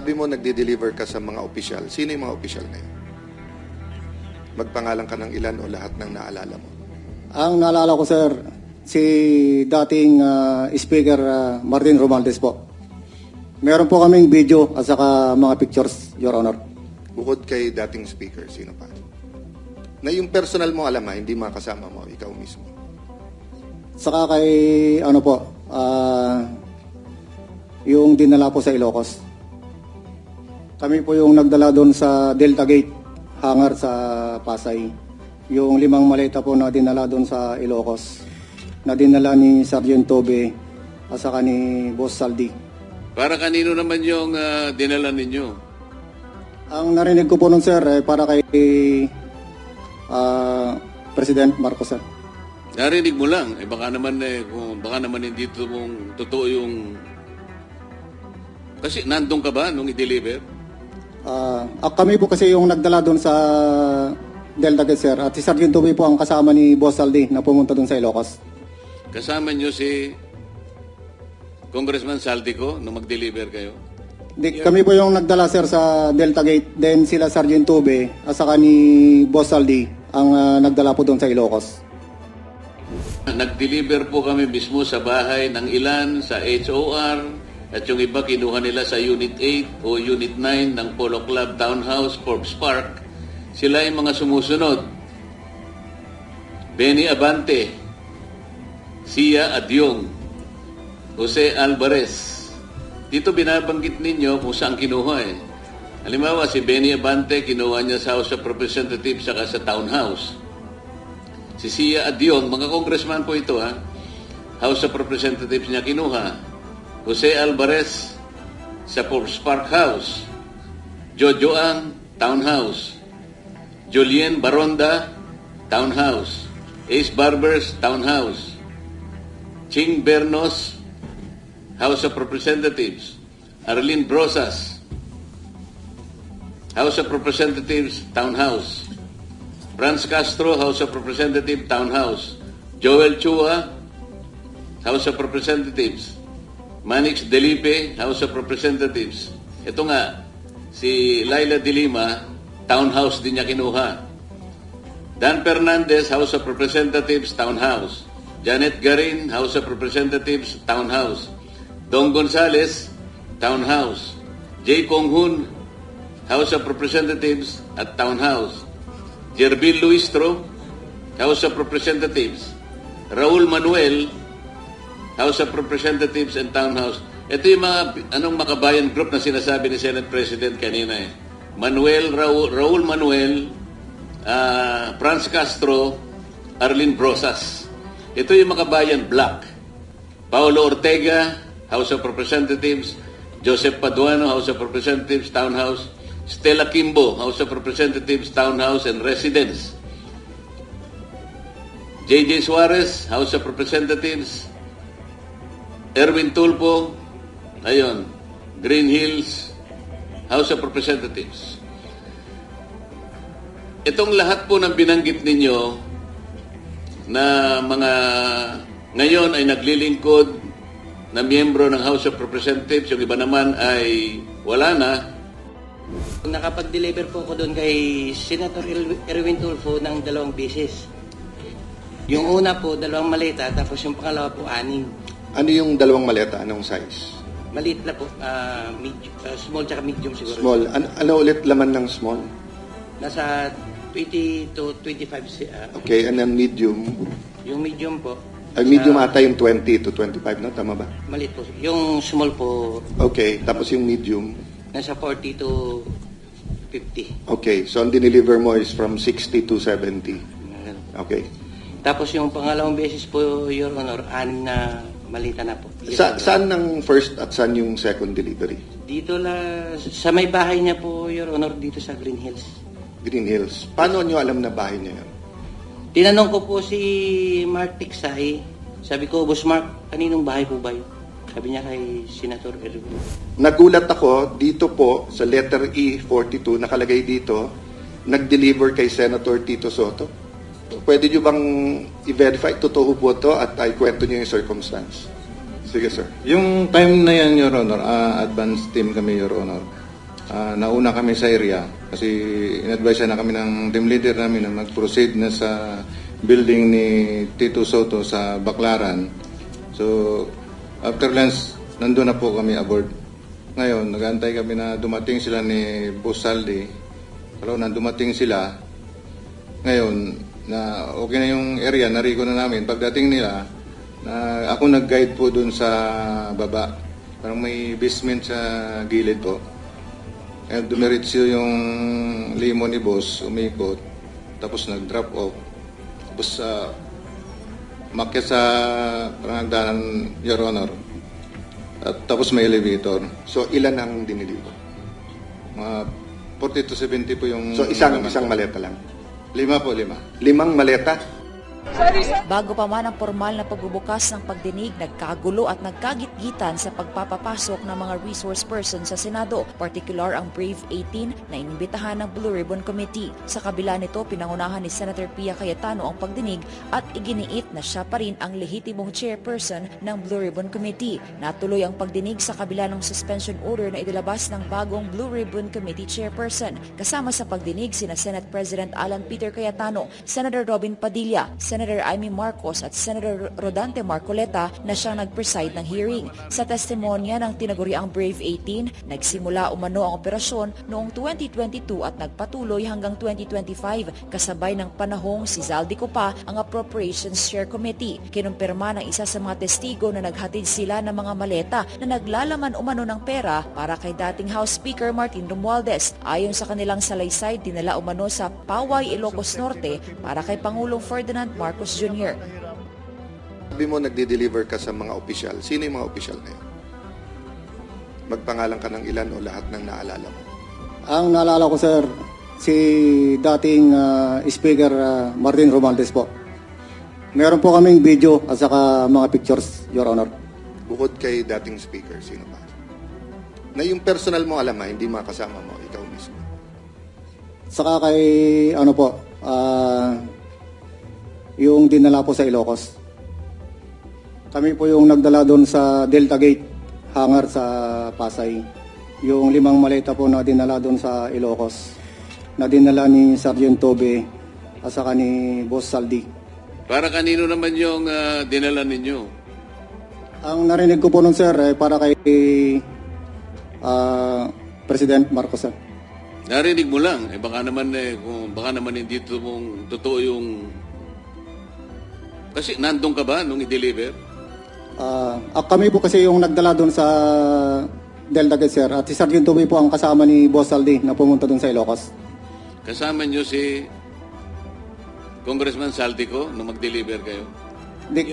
Sabi mo nagde-deliver ka sa mga opisyal. Sino yung mga opisyal na yun? Magpangalan ka ng ilan o lahat ng naalala mo? Ang naalala ko, sir, si dating Speaker Martin Romualdez po. Meron po kaming video at saka mga pictures, Your Honor. Bukod kay dating speaker, sino pa? Na yung personal mo alam hindi makasama mo, ikaw mismo. Saka kay, ano po, yung dinala po sa Ilocos. Kami po yung nagdala doon sa Delta Gate, hangar sa Pasay. Yung 5 maleta po na dinala doon sa Ilocos, na dinala ni Sergeant Tobe at saka ni Boss Saldi. Para kanino naman yung dinala ninyo? Ang narinig ko po nun, sir, para kay President Marcos, sir. Narinig mo lang. Baka naman, baka naman hindi ito mong totoo yung... Kasi nandun ka ba nung i-deliver? Kami po kasi yung nagdala doon sa Delta Gate, sir. At si Sergeant Tobe po ang kasama ni Boss Saldi na pumunta doon sa Ilocos. Kasama nyo si Congressman Saldico nung mag-deliver kayo? Kami po yung nagdala, sir, sa Delta Gate. Then sila Sergeant Tobe at saka ni Boss Saldi ang nagdala po doon sa Ilocos. Nag-deliver po kami mismo sa bahay ng ilan sa HOR at yung iba kinuha nila sa Unit 8 o Unit 9 ng Polo Club Townhouse, Forbes Park. Sila yung mga sumusunod. Benny Abante, Sia Adyong, Jose Alvarez. Dito binabanggit ninyo kung saan kinuha eh. Halimbawa, si Benny Abante, kinuha niya sa House of Representatives saka sa Townhouse. Si Sia Adyong, mga congressman po ito ha, House of Representatives niya kinuha. Jose Alvarez sa Forbes Park House. Jojo Ang, Townhouse. Julien Baronda, Townhouse. Ace Barbers, Townhouse. Ching Bernos, House of Representatives. Arlene Brosas, House of Representatives, Townhouse. Franz Castro, House of Representatives, Townhouse. Joel Chua, House of Representatives. Manix Delipe, House of Representatives. Ito nga, si Laila de Lima, Townhouse din niya kinuha. Dan Fernandez, House of Representatives, Townhouse. Janet Garin, House of Representatives, Townhouse. Dong Gonzales, Townhouse. J. Konghun, House of Representatives at Townhouse. Jerbil Luistro, House of Representatives. Raul Manuel, House of Representatives and Townhouse. Ito yung mga makabayan group na sinasabi ni Senate President kanina eh. Raul Manuel, Franz Castro, Arlene Brosas. Ito yung makabayan block. Paulo Ortega, House of Representatives. Joseph Paduano, House of Representatives, Townhouse. Stella Kimbo, House of Representatives, Townhouse and Residence. J.J. Suarez, House of Representatives. Erwin Tulfo, ayun, Green Hills, House of Representatives. Itong lahat po ng binanggit ninyo na mga ngayon ay naglilingkod na miyembro ng House of Representatives, yung iba naman ay wala na. Nakapag-deliver po ako doon kay Senator Erwin Tulfo ng 2 beses. Yung una po, 2 maleta, tapos yung pangalawa po, 6. Ano yung 2 maleta? Anong size? Maliit na po, small tsaka medium siguro. Small. Ano ulit laman ng small? Nasa 20 to 25. Okay, and then medium? Yung medium po. Medium ata yung 20 to 25, no? Tama ba? Maliit po. Yung small po, Okay, tapos yung medium? nasa 40 to 50. Okay, so ang dineliver mo is from 60 to 70. Okay. Tapos yung pangalawang beses po, Your Honor, 6 na malita na po. Saan ang first at saan yung second delivery? Dito sa may bahay niya po, Your Honor, dito sa Green Hills. Green Hills. Paano nyo alam na bahay niya yun? Tinanong ko po si Mark Tiksay. Sabi ko, Boss Mark, kaninong bahay po ba yun? Sabi niya kay Senator Erwin. Nagulat ako, dito po, sa letter E42, nakalagay dito, nag-deliver kay Senator Tito Soto. Pwede nyo bang i-verify? Totoo po ito at ay kwento nyo yung circumstance. Sige, sir. Yung time na yan, Your Honor, advance team kami, Your Honor. nauna kami sa area kasi in-advise na kami ng team leader namin na mag-proceed na sa building ni Tito Soto sa Baclaran. So, after lunch, nandun na po kami aboard. Ngayon, nag-aantay kami na dumating sila ni Boss Saldi. Pero na dumating sila, ngayon, na okay na yung area, narigo na namin. Pagdating nila, na ako nag-guide po dun sa baba. Parang may basement sa gilid po. Kaya dumiretso yung limo ni boss, umikot, tapos nag-drop off. Tapos makyat sa parang Your Honor. At tapos may elevator. So, ilan ang diniliver? Mga 40 to 70 po yung... So, isang maleta lang. 5 po, 5. 5 maleta? Bago pa man ang formal na pagbubukas ng pagdinig, nagkagulo at nagkagitgitan sa pagpapapasok ng mga resource person sa Senado, particular ang Brave 18 na inimbitahan ng Blue Ribbon Committee. Sa kabila nito, pinangunahan ni Senator Pia Cayetano ang pagdinig at iginiit na siya pa rin ang lehitimong chairperson ng Blue Ribbon Committee. Natuloy ang pagdinig sa kabila ng suspension order na idilabas ng bagong Blue Ribbon Committee chairperson. Kasama sa pagdinig sina Senate President Alan Peter Cayetano, Senator Robin Padilla, Senator Amy Marcos at Senator Rodante Marcoleta na siyang nag-preside ng hearing. Sa testimonya ng tinaguriang Brave 18, nagsimula umano ang operasyon noong 2022 at nagpatuloy hanggang 2025 kasabay ng panahong si Zaldico pa ang Appropriations Share Committee. Kinumpirma ng isa sa mga testigo na naghatid sila ng mga maleta na naglalaman umano ng pera para kay dating House Speaker Martin Romualdez. Ayon sa kanilang salaysay, dinala umano sa Paway, Ilocos Norte para kay Pangulong Ferdinand Marcos Jr. Sabi mo nagde-deliver ka sa mga opisyal. Sino yung mga opisyal na yun? Magpangalan ka ng ilan o lahat ng naalala mo? Ang naalala ko, sir, si dating Speaker Martin Romualdez po. Meron po kaming video at saka mga pictures, Your Honor. Bukod kay dating speaker, sino pa? Na yung personal mo alam hindi makasama mo, ikaw mismo. Saka kay, yung dinala po sa Ilocos. Kami po yung nagdala doon sa Delta Gate, hangar sa Pasay. Yung 5 maleta po na dinala doon sa Ilocos, na dinala ni Sergeant Tobe at saka ni Boss Saldi. Para kanino naman yung dinala ninyo? Ang narinig ko po nun, sir, para kay President Marcos, sir. Narinig mo lang. Baka naman hindi totoo yung... Kasi nandun ka ba nung i-deliver? Kami po kasi yung nagdala doon sa Delta Gate, sir. At si Sergeant Tobe po ang kasama ni Boss Saldi na pumunta doon sa Ilocos. Kasama nyo si Congressman Saldico nung mag-deliver kayo?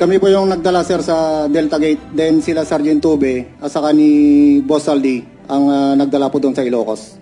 Kami po yung nagdala, sir, sa Delta Gate. Then sila Sergeant Tobe at saka ni Boss Saldi ang nagdala po doon sa Ilocos.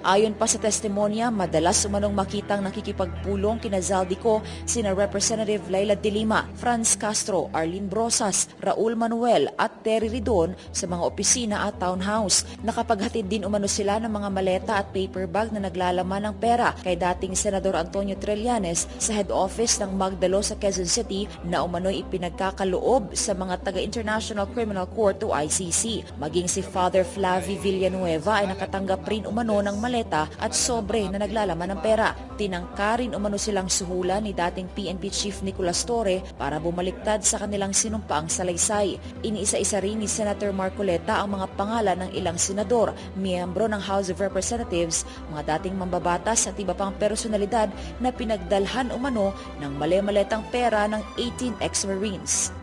Ayon pa sa testimonya, madalas umanong makitang nakikipagpulong kina Zaldico sina Representative Laila De Lima, Franz Castro, Arlene Brosas, Raul Manuel at Terry Ridon sa mga opisina at townhouse. Nakapaghatid din umano sila ng mga maleta at paper bag na naglalaman ng pera kay dating Senador Antonio Trillanes sa head office ng Magdalo sa Quezon City na umano'y ipinagkakaloob sa mga taga-International Criminal Court o ICC. Maging si Father Flavi Villanueva ay nakatanggap rin umano ng maleta at sobre na naglalaman ng pera. Tinangkarin umano silang suhulan ni dating PNP Chief Nicolas Torre para bumaliktad sa kanilang sinumpaang salaysay. Iniisa-isa rin ni Senator Marcoleta ang mga pangalan ng ilang senador, miyembro ng House of Representatives, mga dating mambabatas at iba pang personalidad na pinagdalhan umano ng mali-maletang pera ng 18 ex-Marines.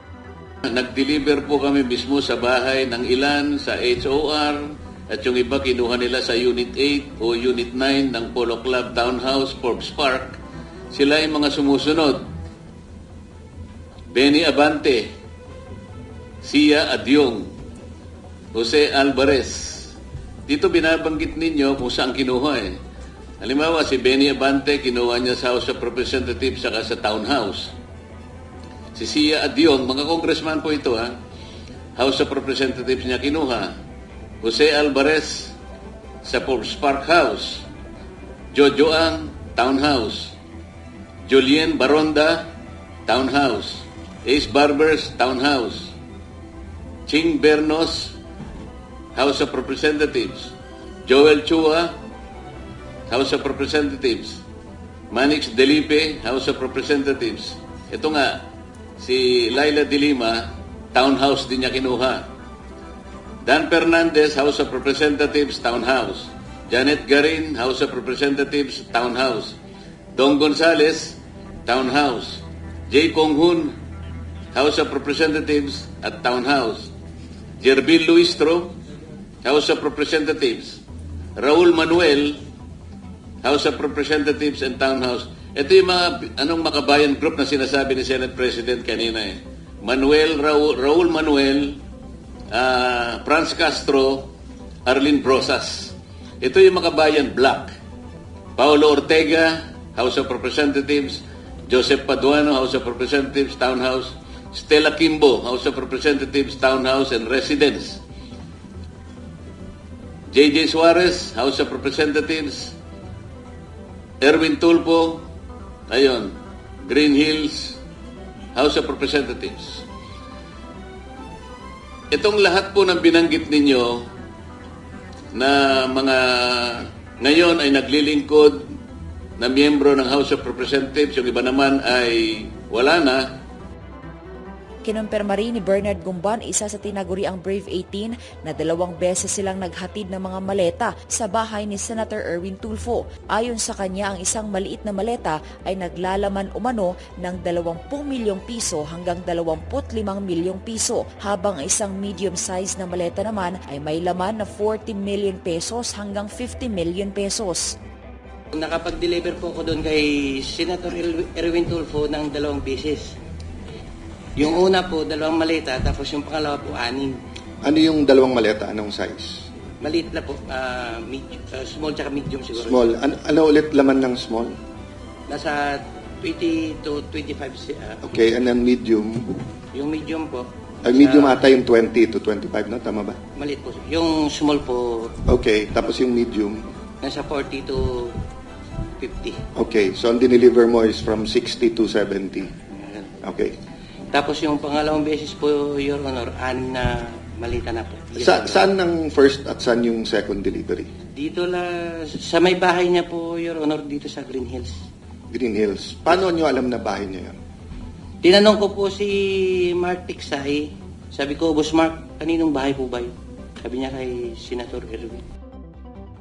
Nag-deliver po kami mismo sa bahay ng ilan sa HOR, at yung iba kinuha nila sa Unit 8 o Unit 9 ng Polo Club Townhouse, Forbes Park. Sila ay mga sumusunod. Benny Abante, Sia Adyong, Jose Alvarez. Dito binabanggit ninyo kung saan kinuha . Halimbawa, si Benny Abante, kinuha niya sa House of Representatives saka sa Townhouse. Si Sia Adyong, mga congressman po ito House of Representatives niya kinuha. Jose Alvarez sa Forbes Park House, Jojo Ang, Townhouse, Julien Baronda, Townhouse, Ace Barbers, Townhouse, Ching Bernos, House of Representatives, Joel Chua, House of Representatives. Manix Delipe, House of Representatives. Ito nga, si Laila de Lima, Townhouse din niya kinuha. Dan Fernandez, House of Representatives, Townhouse. Janet Garin, House of Representatives, Townhouse. Dong Gonzales, Townhouse. J. Kong Hun, House of Representatives at Townhouse. Jervil Luistro, House of Representatives. Raul Manuel, House of Representatives and Townhouse. Ito yung mga makabayan group na sinasabi ni Senate President kanina eh. Raul Manuel, Franz Castro, Arlene Brosas. Ito yung makabayan block. Paulo Ortega, House of Representatives. Joseph Paduano, House of Representatives, Townhouse. Stella Kimbo, House of Representatives, Townhouse and Residence. J.J. Suarez, House of Representatives. Erwin Tulfo, ayun, Green Hills, House of Representatives. Itong lahat po ng binanggit ninyo na mga ngayon ay naglilingkod na miyembro ng House of Representatives, yung iba naman ay wala na. Kinumpirma rin ni Bernard Gumban, isa sa tinaguriang Brave 18, na 2 beses silang naghatid ng mga maleta sa bahay ni Senator Erwin Tulfo. Ayon sa kanya, ang isang maliit na maleta ay naglalaman umano ng 20 milyong piso hanggang 25 milyong piso, habang ang isang medium-size na maleta naman ay may laman na 40 million pesos hanggang 50 million pesos. Nakapag-deliver po ako doon kay Senator Erwin Tulfo ng 2 beses. Yung una po, 2 maleta, tapos yung pangalawa po, 6. Ano yung 2 maleta? Anong size? Maliit na po, small tsaka medium siguro. Small. Ano ulit laman ng small? Nasa 20 to 25. Okay, and then medium? Yung medium po. Medium ata yung 20 to 25, no? Tama ba? Maliit po. Yung small po, Okay, tapos yung medium? nasa 40 to 50. Okay, so ang dineliver mo is from 60 to 70. Okay. Tapos yung pangalawang beses po, Your Honor, 6 na malita na po. Saan ang first at saan yung second delivery? Dito sa may bahay niya po, Your Honor, dito sa Green Hills. Green Hills. Paano nyo alam na bahay niya yan? Tinanong ko po si Mark Tiksay. Sabi ko, Boss Mark, kaninong bahay po ba yun? Sabi niya kay Senator Erwin.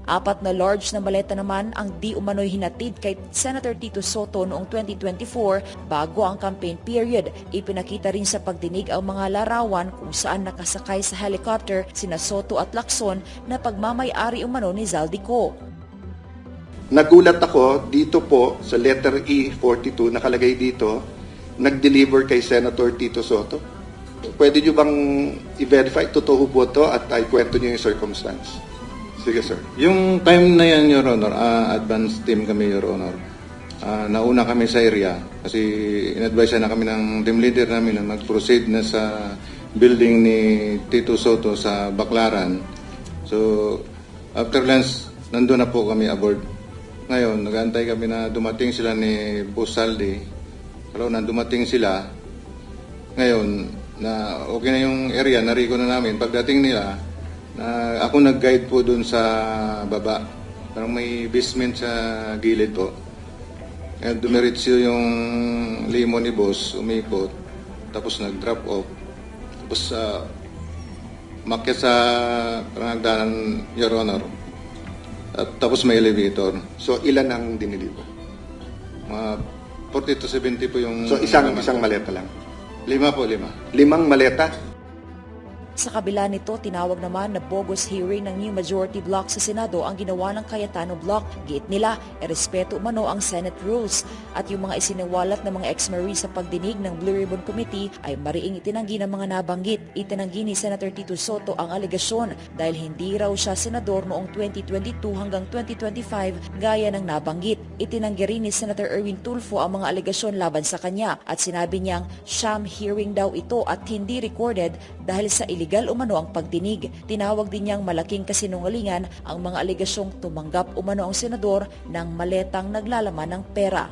4 na large na maleta naman ang di umano'y hinatid kay Senator Tito Soto noong 2024 bago ang campaign period. Ipinakita rin sa pagdinig ang mga larawan kung saan nakasakay sa helicopter sina Soto at Lacson na pagmamay-ari umano ni Zaldico. Nagulat ako dito po sa letter E42, nakalagay dito, nag-deliver kay Senator Tito Soto. Pwede nyo bang i-verify? Totoo po to at ay kwento nyo yung circumstance. Sige, sir. Yung time na yan, Your Honor, advance team kami, Your Honor. Nauna kami sa area kasi in-advise na kami ng team leader namin na mag-proceed na sa building ni Tito Soto sa Baclaran. So, after lunch, nandun na po kami aboard. Ngayon, nag-aantay kami na dumating sila ni Boss Saldi. Pero nang dumating sila, ngayon, na okay na yung area, nariko na namin. Pagdating nila, ako nag-guide po dun sa baba. Parang may basement sa gilid po. And dumiretso yung limo ni boss, umikot. Tapos nag-drop off. Tapos makyat sa hagdanan, Your Honor. At tapos may elevator. So, ilan ang dineliver? Mga 40 to 70 po yung... So, isang maleta lang? 5 po, 5. 5 maleta? Sa kabila nito, tinawag naman na bogus hearing ng New Majority Bloc sa Senado ang ginawa ng Cayetano Bloc. Giit nila, respeto umano ang Senate rules. At yung mga isiniwalat na mga ex-Marines sa pagdinig ng Blue Ribbon Committee ay mariing itinanggi ng mga nabanggit. Itinanggi ni Senator Tito Soto ang alegasyon dahil hindi raw siya senador noong 2022 hanggang 2025 gaya ng nabanggit. Itinanggi rin ni Senator Erwin Tulfo ang mga alegasyon laban sa kanya at sinabi niyang sham hearing daw ito at hindi recorded dahil sa illegal umano ang pagdinig. Tinawag din niyang malaking kasinungalingan ang mga alegasyong tumanggap umano ang senador ng maletang naglalaman ng pera.